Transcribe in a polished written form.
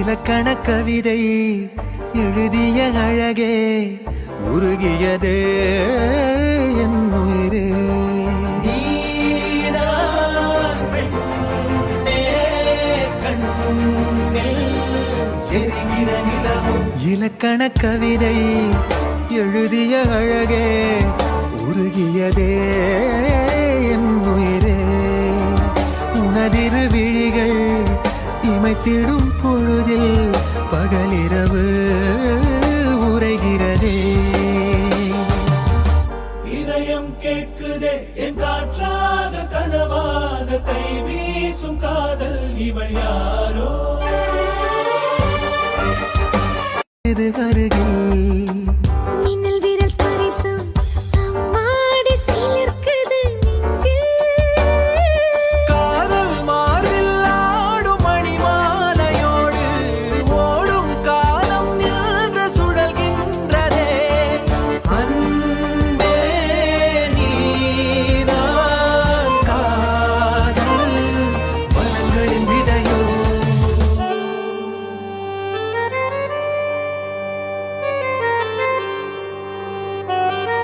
இலக்கண கவிதை எழுதிய அழகே உருகியதே என் உயிரே. இலக்கண கவிதை எழுதிய அழகே உருகியதே என் உயிரே. உனதிரு விழிகள் இமைத்திடும் பொழுதில் பகலிரவு உரைகிறதே. இதயம் கேட்குதே என் காற்றாக கனவாக கை வீசும் காதல் இவள் யார்?